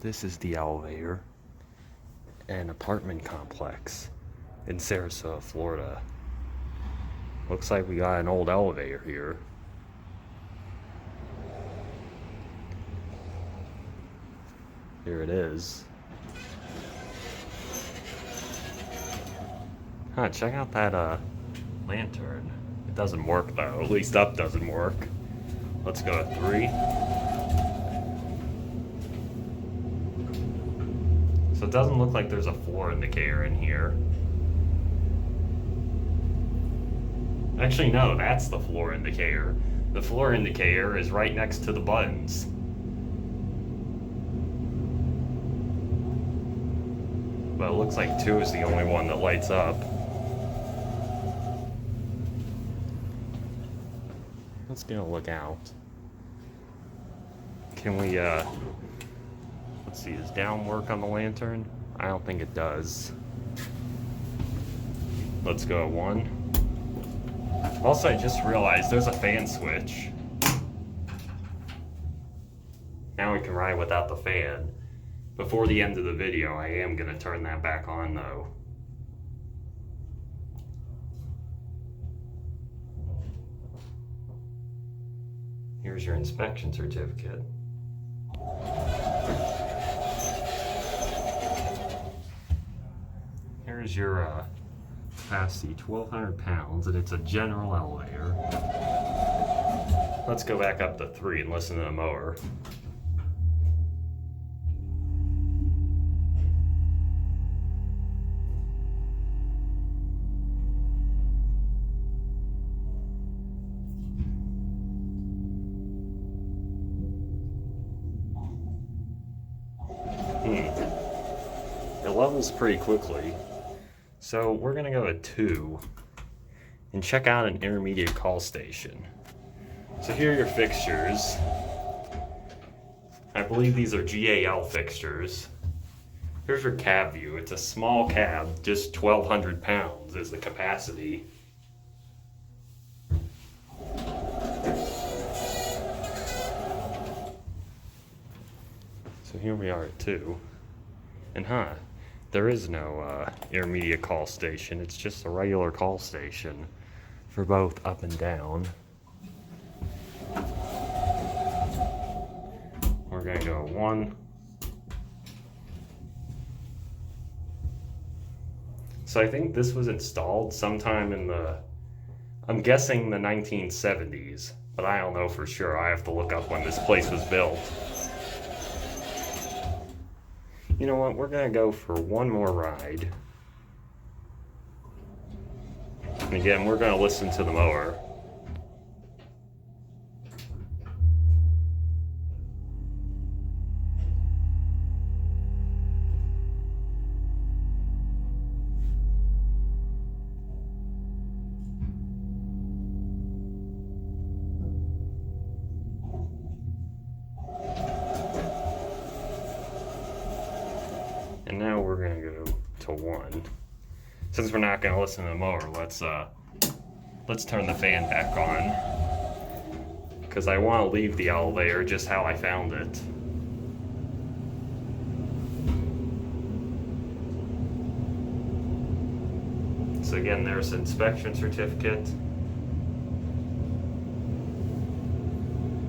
This is the elevator, an apartment complex in Sarasota, Florida. Looks like we got an old elevator here. Here it is. Check out that lantern. It doesn't work though, at least up doesn't work. Let's go to 3. So it doesn't look like there's a floor indicator in here. Actually, no, that's the floor indicator. The floor indicator is right next to the buttons. But it looks like 2 is the only one that lights up. Let's get a look out. Can we, let's see, does down work on the lantern? I don't think it does. Let's go 1. Also, I just realized there's a fan switch. Now we can ride without the fan. Before the end of the video, I am going to turn that back on though. Here's your inspection certificate. Here's your capacity, 1,200 pounds, and it's a general elevator. Let's go back up to 3 and listen to the mower. It levels pretty quickly. So we're gonna go to 2 and check out an intermediate call station. So here are your fixtures. I believe these are GAL fixtures. Here's your cab view. It's a small cab, just 1,200 pounds is the capacity. So here we are at 2. And there is no intermediate call station. It's just a regular call station for both up and down. We're gonna go 1. So I think this was installed sometime in I'm guessing the 1970s, but I don't know for sure. I have to look up when this place was built. You know what, we're gonna go for one more ride. And again, we're gonna listen to the mower. And now we're gonna go to 1. Since we're not gonna listen to the mower, let's turn the fan back on. Because I want to leave the elevator just how I found it. So again, there's an inspection certificate.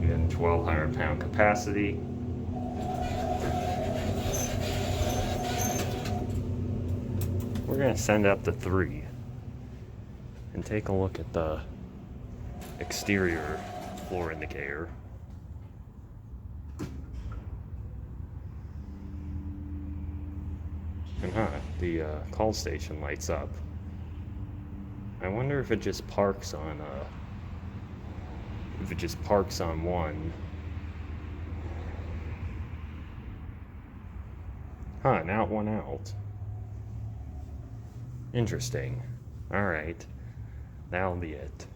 Again, 1,200 pound capacity. We're going to send it up to 3 and take a look at the exterior floor indicator. And the call station lights up. I wonder if it just parks on 1. Now it went out. Interesting. Alright, that'll be it.